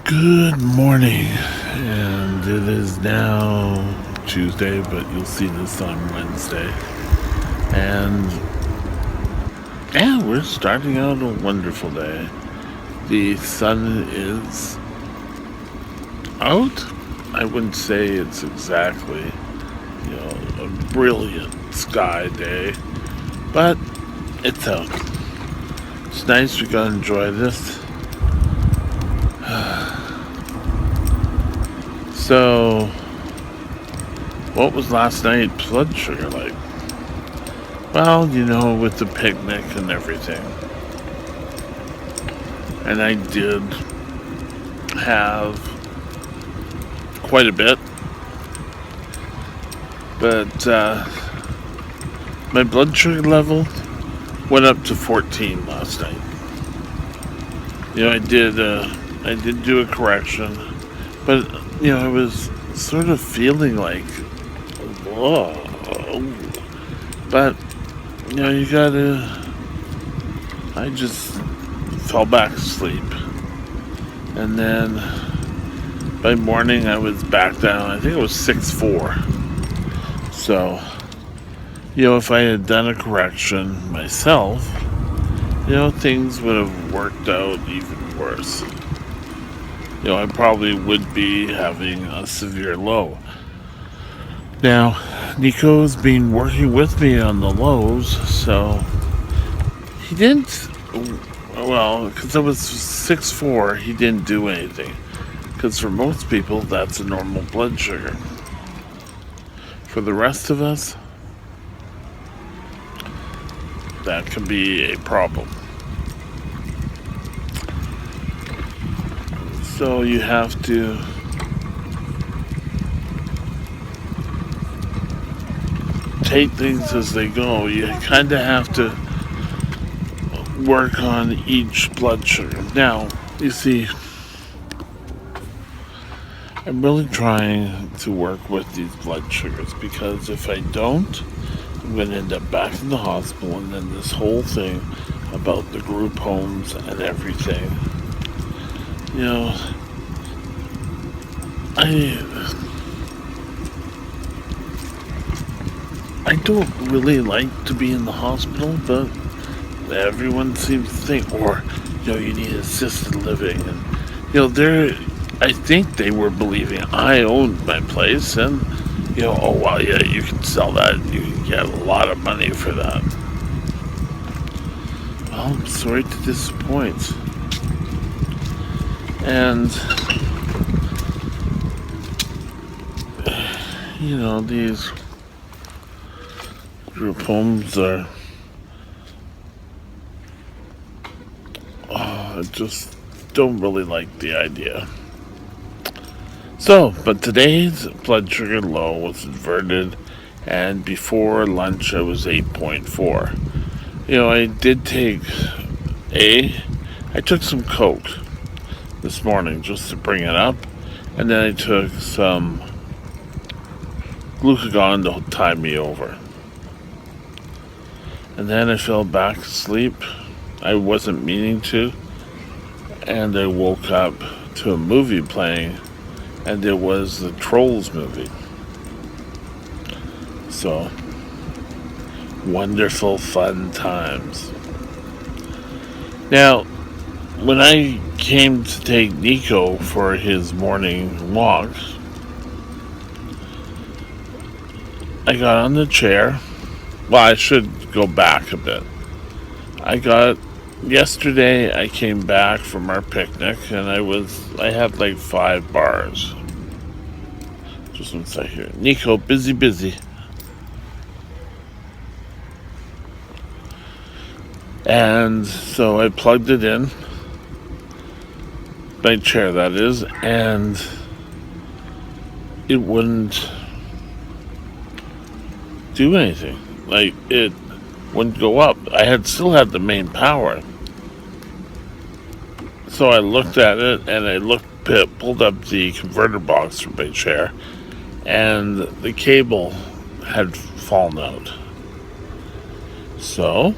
Good morning, and it is now Tuesday, but you'll see this on Wednesday. And yeah, we're starting out a wonderful day. The sun is out. I wouldn't say it's exactly, a brilliant sky day, but it's out. It's nice. We gotta enjoy this. So, what was last night's blood sugar like? Well, with the picnic and everything. And I did have quite a bit, but my blood sugar level went up to 14 last night. I did do a correction, but I was sort of feeling like, whoa, but you gotta. I just fell back asleep, and then by morning I was back down. I think it was 6.4. So, if I had done a correction myself, things would have worked out even worse. I probably would be having a severe low. Now, Nico's been working with me on the lows, so he didn't. Well, because I was 6.4, he didn't do anything. Because for most people, that's a normal blood sugar. For the rest of us, that can be a problem. So you have to take things as they go. You kind of have to work on each blood sugar. Now, you see, I'm really trying to work with these blood sugars because if I don't, I'm going to end up back in the hospital, and then this whole thing about the group homes and everything. I don't really like to be in the hospital, but everyone seems to think, or you need assisted living, and I think they were believing I owned my place, and oh well, yeah, you can sell that, and you can get a lot of money for that. Well, I'm sorry to disappoint, and these group homes are. I just don't really like the idea. So, but today's blood sugar low was inverted, and before lunch I was 8.4. I did I took some Coke this morning just to bring it up, and then I took some glucagon to tide me over. And then I fell back asleep. I wasn't meaning to, and I woke up to a movie playing, and it was the Trolls movie. So, wonderful, fun times. Now, when I came to take Nico for his morning walk, I got on the chair. Well, I should go back a bit. Yesterday I came back from our picnic, and I had like 5 bars. Just one second here. Nico, busy. And so I plugged it in, my chair that is, and it wouldn't do anything. Like, it wouldn't go up. Still had the main power. So I looked at it, and I pulled up the converter box for my chair, and the cable had fallen out. So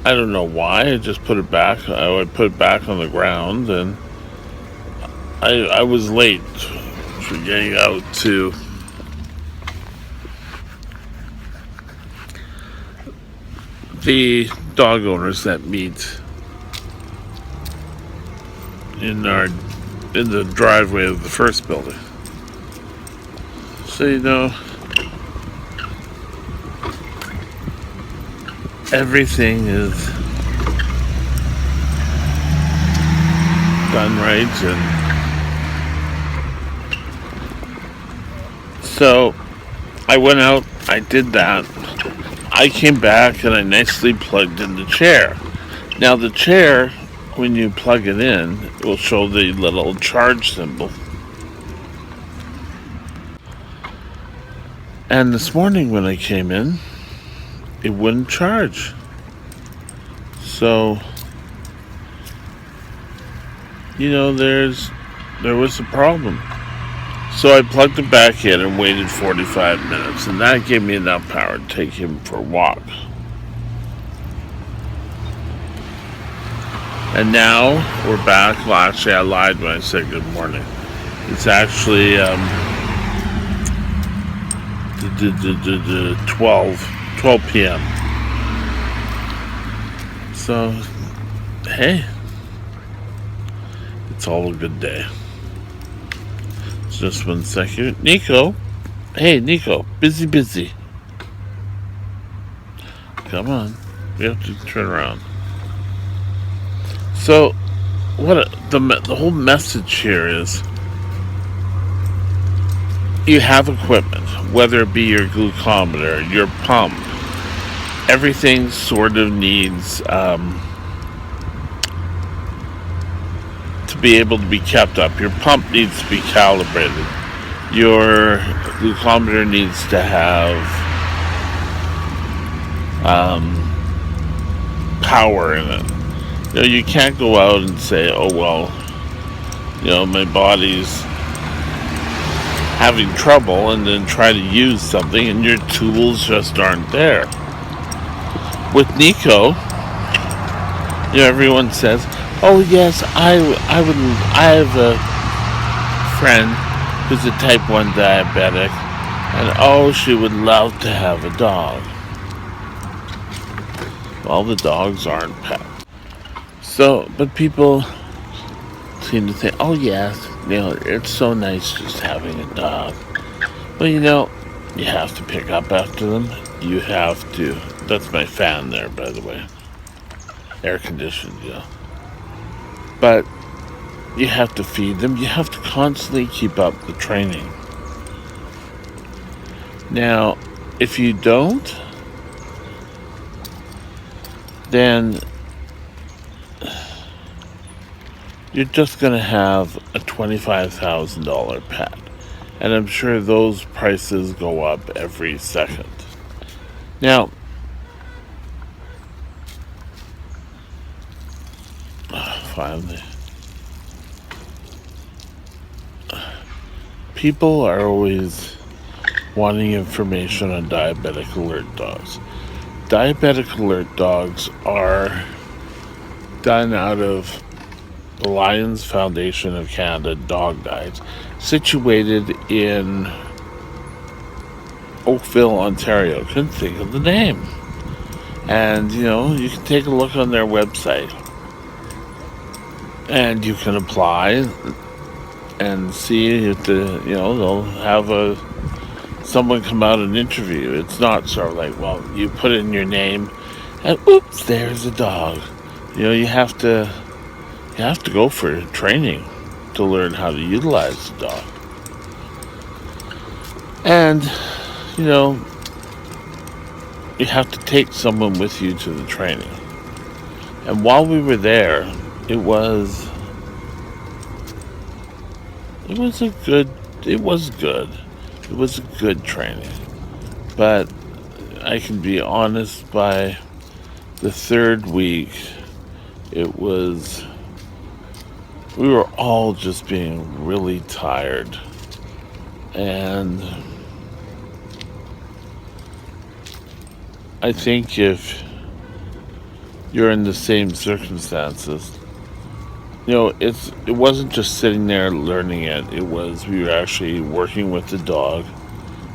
I don't know why. I just put it back. I would put it back on the ground, and I was late for getting out to the dog owners that meet in the driveway of the first building. So everything is done right, and so I went out, I did that. I came back and I nicely plugged in the chair. Now the chair, when you plug it in, it will show the little charge symbol. And this morning when I came in, it wouldn't charge. So, there was a problem. So I plugged it back in and waited 45 minutes, and that gave me enough power to take him for a walk. And now we're back. Well, actually, I lied when I said good morning. It's actually 12 p.m. So, hey, it's all a good day. Just 1 second. Nico. Hey, Nico. Busy. Come on. We have to turn around. So, the whole message here is, you have equipment, whether it be your glucometer, your pump, everything sort of needs to be able to be kept up. Your pump needs to be calibrated. Your glucometer needs to have power in it. You can't go out and say, oh well, my body's having trouble, and then try to use something and your tools just aren't there. With Nico, everyone says, oh yes, I have a friend who's a type 1 diabetic, and oh, she would love to have a dog. Well, the dogs aren't pets. So, but people seem to think, oh yes, it's so nice just having a dog. Well, you have to pick up after them. You have to. That's my fan there, by the way. Air conditioned, But you have to feed them. You have to constantly keep up the training. Now, if you don't, then you're just going to have a $25,000 pet. And I'm sure those prices go up every second. Now, finally, people are always wanting information on diabetic alert dogs. Diabetic alert dogs are done out of the Lions Foundation of Canada dog guides, situated in Oakville, Ontario. Couldn't think of the name. And, you can take a look on their website. And you can apply and see if they'll have someone come out and interview. It's not sort of like, well, you put in your name and oops, there's a dog. You have to go for training to learn how to utilize the dog. And, you have to take someone with you to the training. And while we were there, it was good. It was a good training. But I can be honest, by the third week, we were all just being really tired. And I think if you're in the same circumstances. It wasn't just sitting there learning it. It was we were actually working with the dog,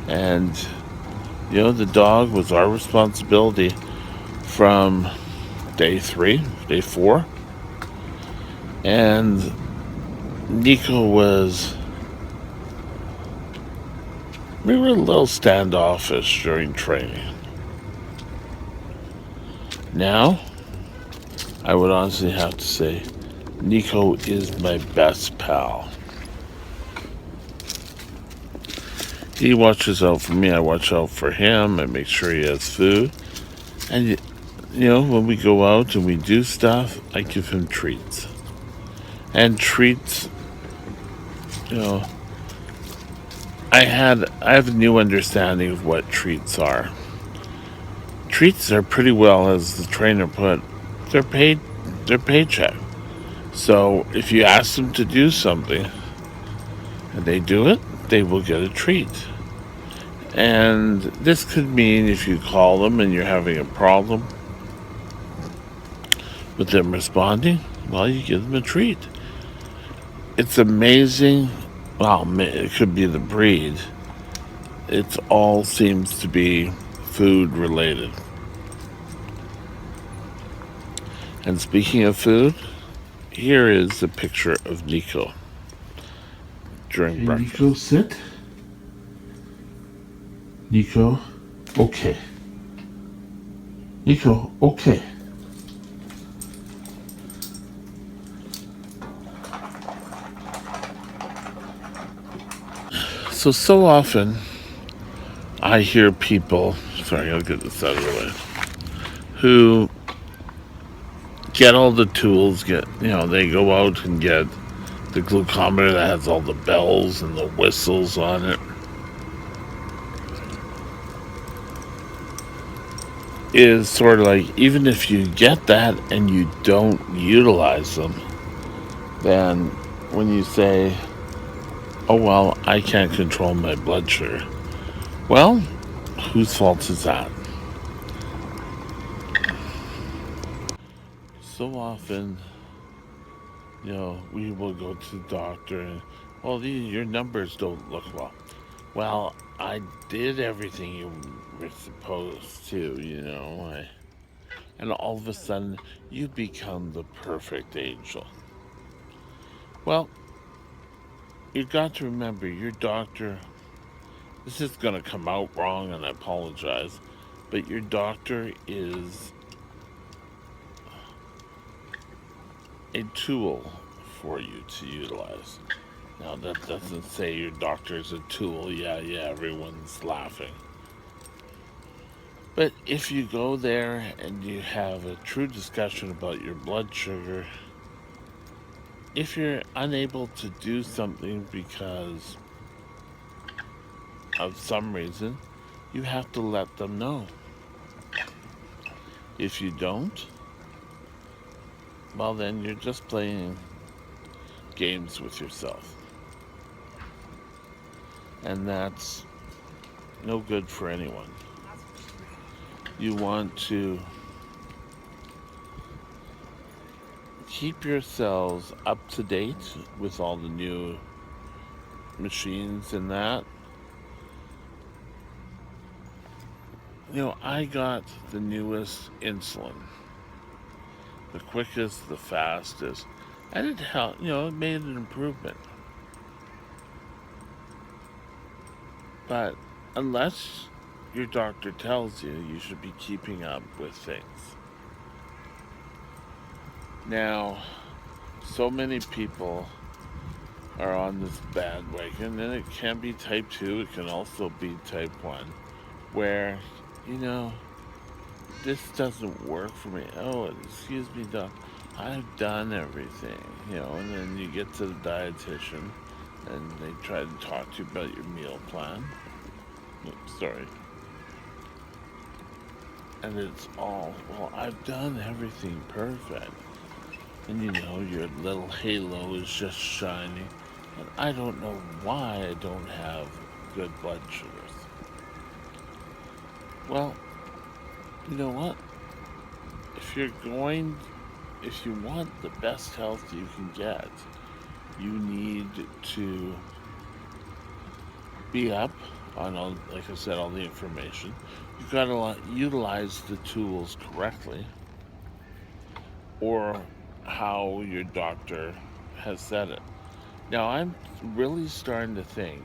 and the dog was our responsibility from day 3, day 4, and Nico was. We were a little standoffish during training. Now, I would honestly have to say, Nico is my best pal. He watches out for me, I watch out for him, I make sure he has food. And, when we go out and we do stuff, I give him treats. And treats, you know, I have a new understanding of what treats are. Treats are pretty well, as the trainer put, they're paid, their paycheck. So if you ask them to do something and they do it, they will get a treat. And this could mean if you call them and you're having a problem with them responding, well, you give them a treat. It's amazing. Well, it could be the breed. It all seems to be food related. And speaking of food, here is a picture of Nico during breakfast. Nico, sit. Nico, okay. Nico, okay. So often I hear people, sorry, I'll get this out of the way, who get all the tools, they go out and get the glucometer that has all the bells and the whistles on it. Is sort of like, even if you get that and you don't utilize them, then when you say, oh, well, I can't control my blood sugar, well, whose fault is that? So often, we will go to the doctor and, well, your numbers don't look well. Well, I did everything you were supposed to, and all of a sudden you become the perfect angel. Well, you've got to remember your doctor, this is going to come out wrong and I apologize, but your doctor is a tool for you to utilize. Now, that doesn't say your doctor is a tool. Yeah, everyone's laughing. But if you go there and you have a true discussion about your blood sugar, if you're unable to do something because of some reason, you have to let them know. If you don't, well, then you're just playing games with yourself. And that's no good for anyone. You want to keep yourselves up to date with all the new machines and that. I got the newest insulin. The quickest, the fastest. And it helped, it made an improvement. But unless your doctor tells you, you should be keeping up with things. Now, so many people are on this bandwagon, and it can be type 2, it can also be type 1, where, this doesn't work for me. Oh, excuse me, doc, I've done everything, and then you get to the dietitian, and they try to talk to you about your meal plan. Oops, sorry. And it's all, well, I've done everything perfect. And your little halo is just shining. And I don't know why I don't have good blood sugars. Well, you know what? If if you want the best health you can get, you need to be up on all, like I said, all the information. You've got to utilize the tools correctly, or how your doctor has said it. Now, I'm really starting to think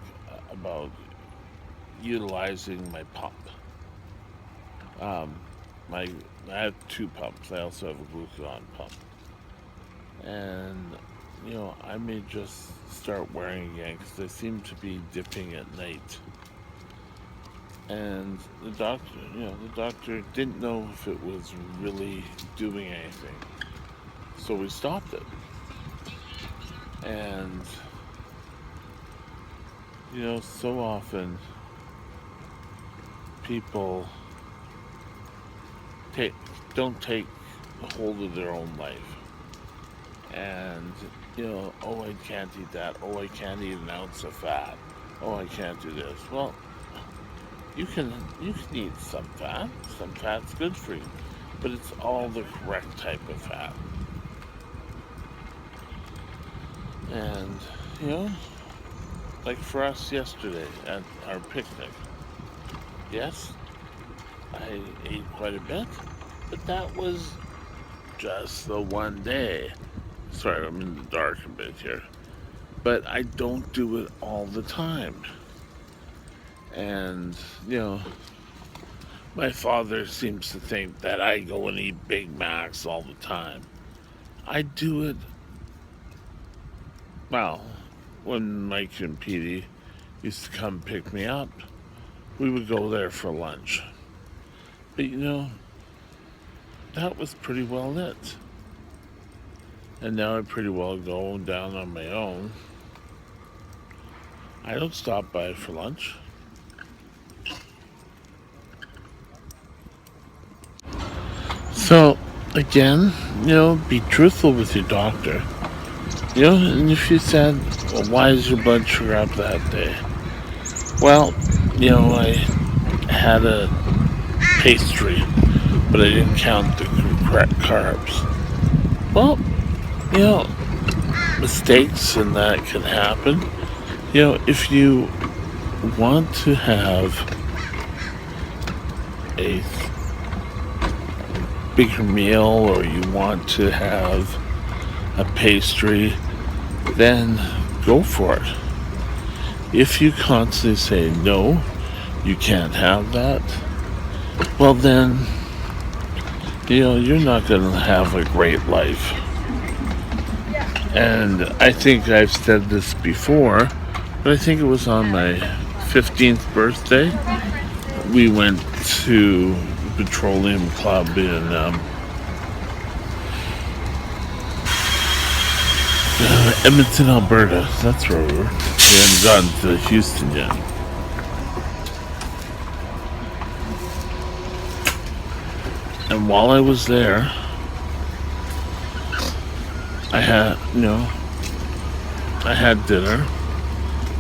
about utilizing my pump. Um, my I have two pumps. I also have a glucagon pump, and I may just start wearing again because I seem to be dipping at night. And the doctor didn't know if it was really doing anything, so we stopped it. And so often people take don't take hold of their own life, and oh, I can't eat that, oh, I can't eat an ounce of fat, oh, I can't do this. Well, you can eat some fat. Some fat's good for you, but it's all the correct type of fat. And you know like for us yesterday at our picnic, yes, I ate quite a bit, but that was just the one day. Sorry, I'm in the dark a bit here. But I don't do it all the time. And, my father seems to think that I go and eat Big Macs all the time. I do it, well, when Mike and Petey used to come pick me up, we would go there for lunch. But that was pretty well it. And now I pretty well go down on my own. I don't stop by for lunch. So, again, be truthful with your doctor. And if you said, well, why is your blood sugar up that day? Well, I had a pastry, but I didn't count the correct carbs. Well, mistakes and that can happen. If you want to have a bigger meal, or you want to have a pastry, then go for it. If you constantly say no, you can't have that, well then, you're not going to have a great life. And I think I've said this before, but I think it was on my 15th birthday. We went to Petroleum Club in Edmonton, Alberta. That's where we were. We hadn't gone to Houston yet. And while I was there, I had dinner,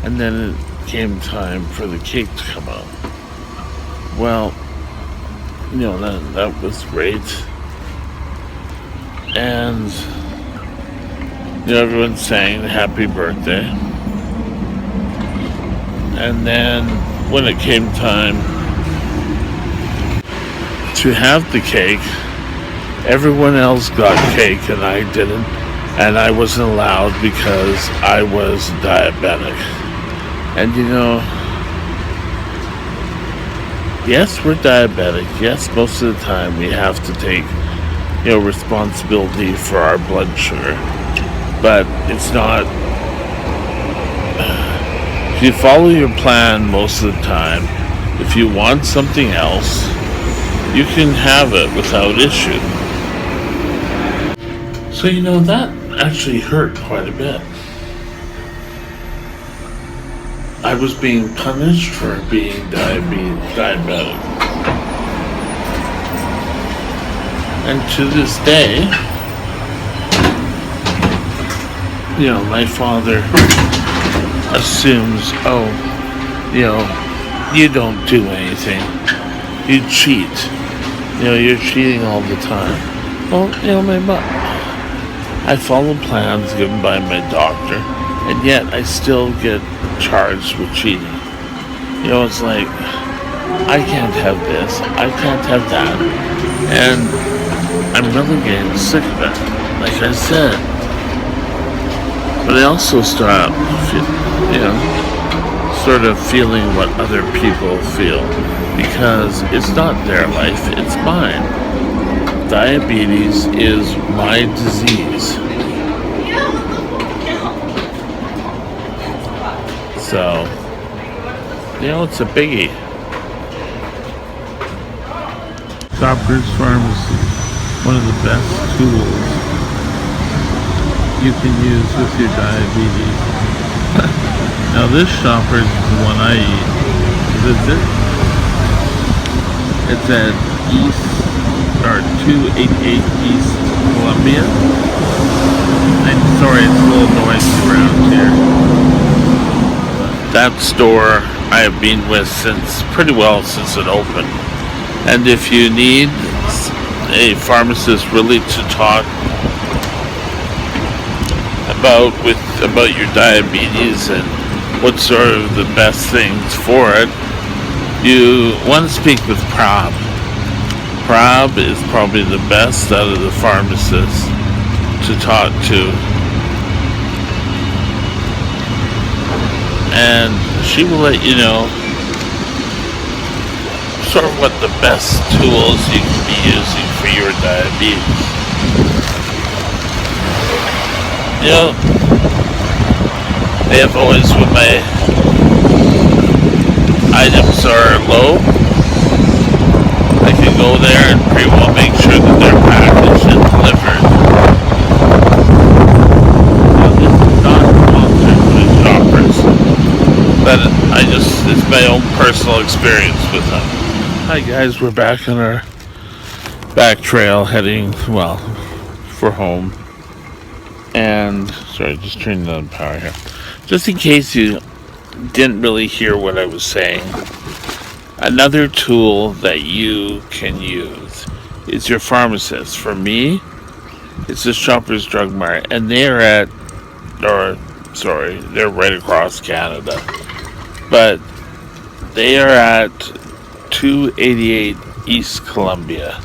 and then it came time for the cake to come out. Well, that was great. And everyone sang happy birthday. And then when it came time to have the cake, everyone else got cake and I didn't. And I wasn't allowed because I was diabetic. And yes, we're diabetic. Yes, most of the time we have to take, responsibility for our blood sugar. But it's not, if you follow your plan most of the time, if you want something else, you can have it without issue. So that actually hurt quite a bit. I was being punished for being diabetic. And to this day, my father assumes, you don't do anything. You cheat. You're cheating all the time. Well, I follow plans given by my doctor, and yet I still get charged with cheating. It's like, I can't have this, I can't have that, and I'm really getting sick of it, like I said. But I also start, sort of feeling what other people feel, because it's not their life, it's mine. Diabetes is my disease. So, it's a biggie. Shoppers Pharmacy, one of the best tools you can use with your diabetes. Now this Shoppers is the one I eat. Visit. It's at 288 East Columbia. I'm sorry, it's a little noisy around here. That store I have been with since it opened. And if you need a pharmacist really to talk about your diabetes and what sort of the best things for it, you want to speak with Prab. Prab is probably the best out of the pharmacists to talk to. And she will let you know sort of what the best tools you can be using for your diabetes. They have always, when my items are low, I can go there and pretty well make sure that they're packaged and delivered. Now, this is not sponsored by Shoppers, but it's my own personal experience with them. Hi guys, we're back on our back trail heading, for home. And, sorry, just turning on power here. Just in case you didn't really hear what I was saying, another tool that you can use is your pharmacist. For me, it's the Shoppers Drug Mart, and they're right across Canada. But they are at 288 East Columbia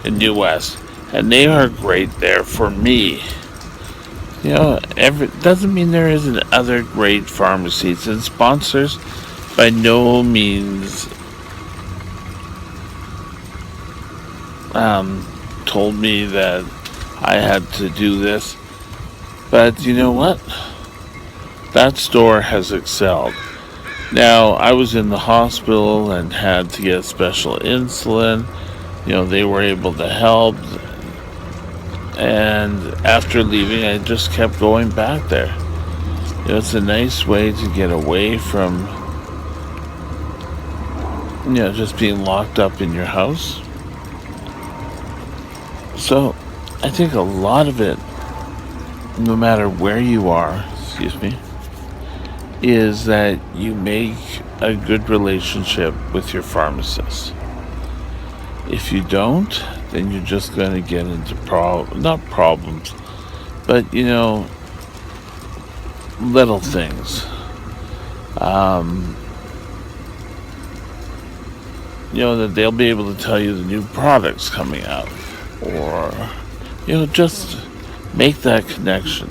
in New West, and they are great there for me. Doesn't mean there isn't other great pharmacies, and sponsors by no means told me that I had to do this. But you know what? That store has excelled. Now, I was in the hospital and had to get special insulin. They were able to help. And after leaving, I just kept going back there. It's a nice way to get away from, just being locked up in your house. So, I think a lot of it, no matter where you are, is that you make a good relationship with your pharmacist. If you don't, then you're just going to get into not problems, but little things. That they'll be able to tell you the new products coming out, or just make that connection.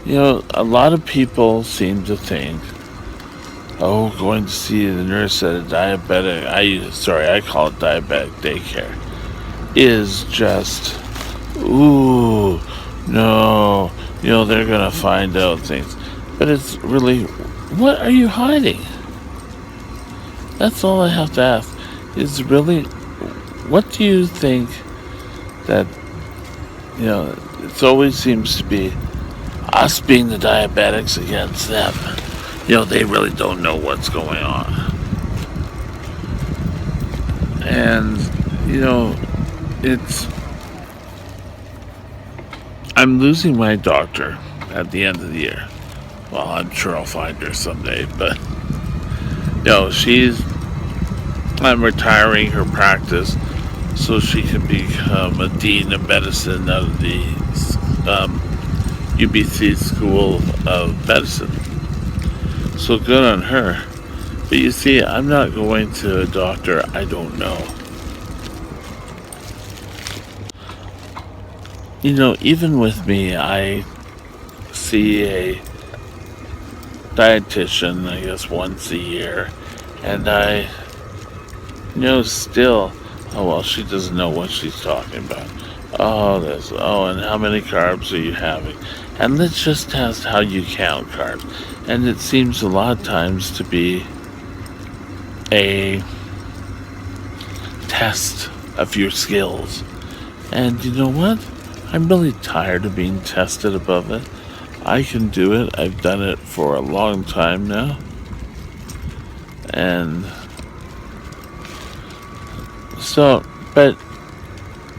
A lot of people seem to think, going to see the nurse at a diabetic, I call it diabetic daycare, is just, no, they're going to find out things. But it's really, what are you hiding? That's all I have to ask, is really, what do you think that, it always seems to be us being the diabetics against them. They really don't know what's going on. And, I'm losing my doctor at the end of the year. Well, I'm sure I'll find her someday, but, I'm retiring her practice. so she can become a dean of medicine out of the um, UBC School of Medicine. So good on her. But you see, I'm not going to a doctor I don't know. You know, even with me, I see a dietitian, I guess, once a year, and still, oh well, she doesn't know what she's talking about. And how many carbs are you having? And let's just test how you count carbs. And it seems a lot of times to be a test of your skills. And you know what? I'm really tired of being tested above it. I can do it. I've done it for a long time now. And so, but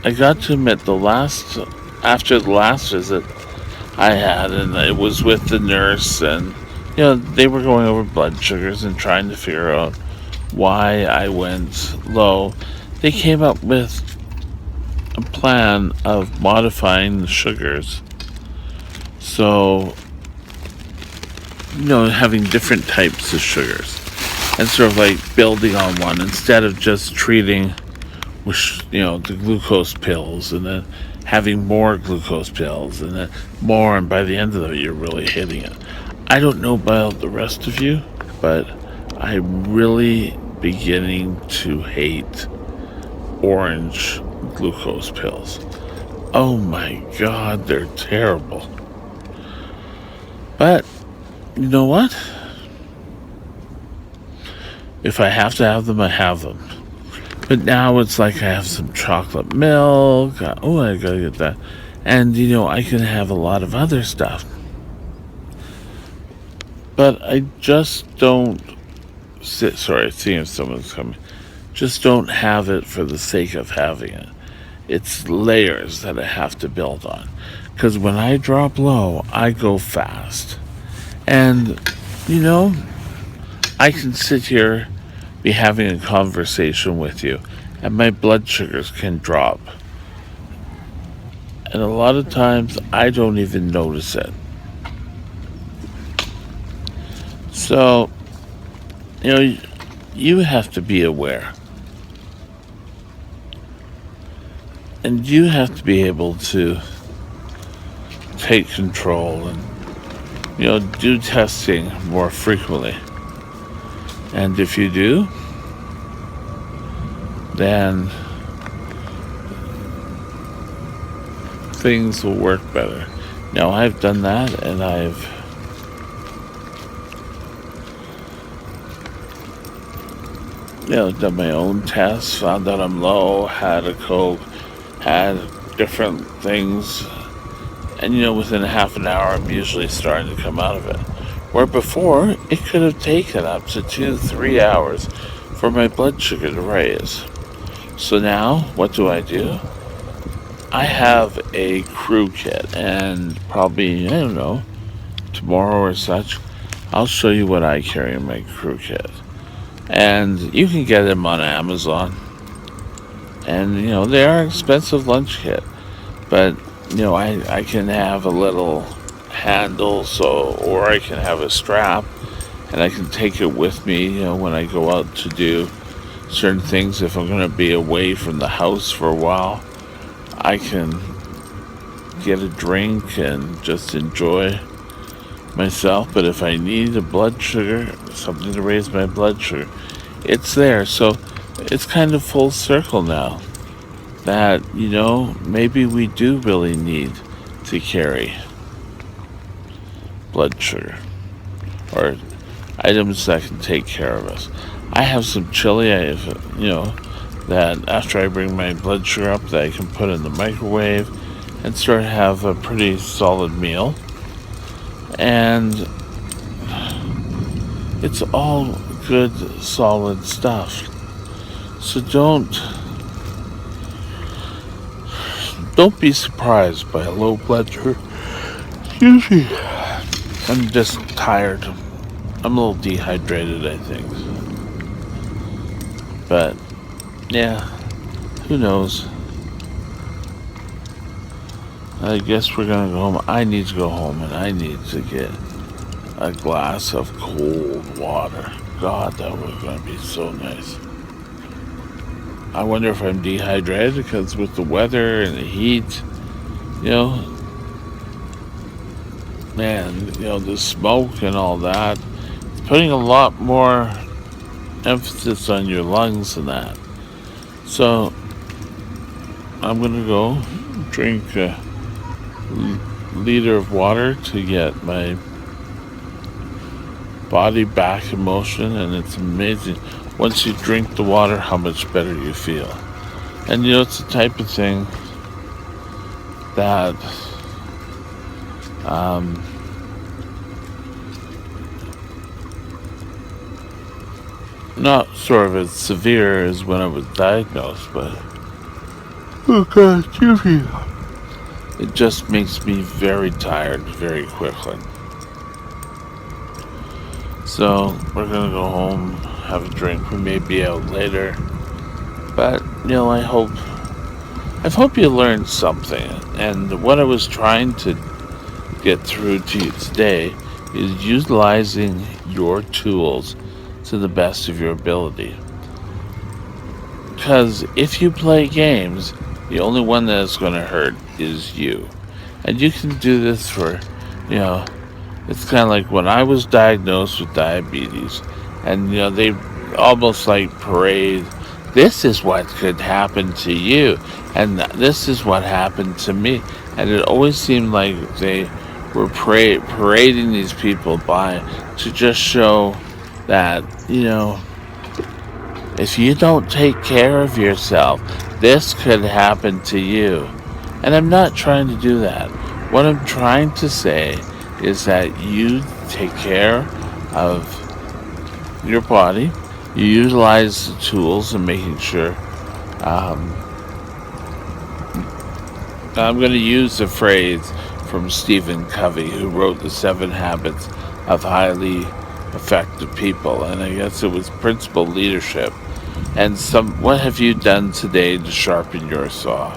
I got to admit, after the last visit I had, and it was with the nurse, and they were going over blood sugars and trying to figure out why I went low. They came up with a plan of modifying the sugars. So, having different types of sugars and sort of like building on one instead of just treating with, the glucose pills and then having more glucose pills and then more, and by the end of it, you're really hitting it. I don't know about the rest of you, but I'm really beginning to hate orange glucose pills. Oh my God, they're terrible. But you know what? If I have to have them, I have them. But now it's like I have some chocolate milk. Oh, I gotta get that. And I can have a lot of other stuff. But I just don't seeing if someone's coming. Just don't have it for the sake of having it. It's layers that I have to build on. Because when I drop low, I go fast. And, I can sit here, be having a conversation with you, and my blood sugars can drop. And a lot of times, I don't even notice it. So, you have to be aware. And you have to be able to take control and, do testing more frequently. And if you do, then things will work better. Now, I've done that, and I've done my own tests, found out I'm low, had a Coke, had different things, and within a half an hour I'm usually starting to come out of it. Where before, it could have taken up to 2-3 hours for my blood sugar to raise. So now, what do? I have a crew kit, and probably, I don't know, tomorrow or such, I'll show you what I carry in my crew kit. And you can get them on Amazon. And, they are expensive lunch kit. But, I can have a little handle, or I can have a strap, and I can take it with me, when I go out to do certain things. If I'm going to be away from the house for a while, I can get a drink and just enjoy myself. But if I need a blood sugar, something to raise my blood sugar, it's there. So it's kind of full circle now that, maybe we do really need to carry blood sugar or items that can take care of us. I have some chili, that after I bring my blood sugar up, that I can put in the microwave and start to have a pretty solid meal. And it's all good, solid stuff. So don't be surprised by a low blood sugar. Excuse me. I'm just tired. I'm a little dehydrated, I think. But, yeah. who knows? I guess we're gonna go home. I need to go home and I need to get a glass of cold water. God, that was gonna be so nice. I wonder if I'm dehydrated because with the weather and the heat, you know, man, the smoke and all that, it's putting a lot more emphasis on your lungs and that. So I'm gonna go drink a liter of water to get my body back in motion, and it's amazing once you drink the water how much better you feel. And it's the type of thing that not sort of as severe as when I was diagnosed, but oh God, excuse me. It just makes me very tired very quickly. So we're gonna go home, have a drink. We may be out later, but I hope you learned something. And what I was trying to get through to you today is utilizing your tools to the best of your ability. Because if you play games, the only one that's going to hurt is you. And you can do this for, it's kind of like when I was diagnosed with diabetes, and, they almost like parade, this is what could happen to you, and this is what happened to me. And it always seemed like they were parading these people by to just show that, if you don't take care of yourself, this could happen to you. And I'm not trying to do that. What I'm trying to say is that you take care of your body, you utilize the tools and making sure. I'm going to use the phrase from Stephen Covey, who wrote The 7 Habits of Highly Effective People, and I guess it was principal leadership. And what have you done today to sharpen your saw?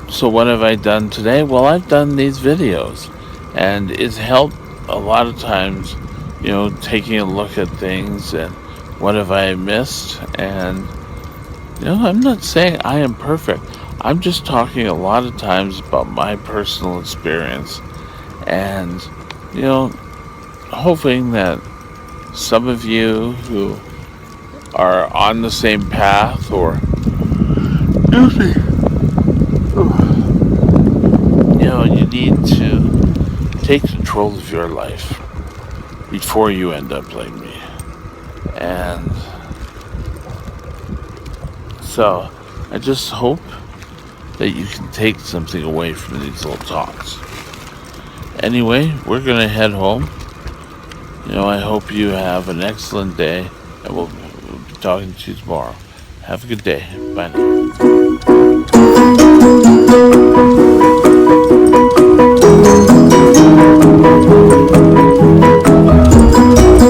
So what have I done today? Well, I've done these videos, and it's helped a lot of times, taking a look at things and what have I missed. And, I'm not saying I am perfect. I'm just talking a lot of times about my personal experience and, hoping that some of you who are on the same path or you need to take control of your life before you end up like me. And so I just hope that you can take something away from these little talks. Anyway, we're going to head home. I hope you have an excellent day, and we'll be talking to you tomorrow. Have a good day. Bye now.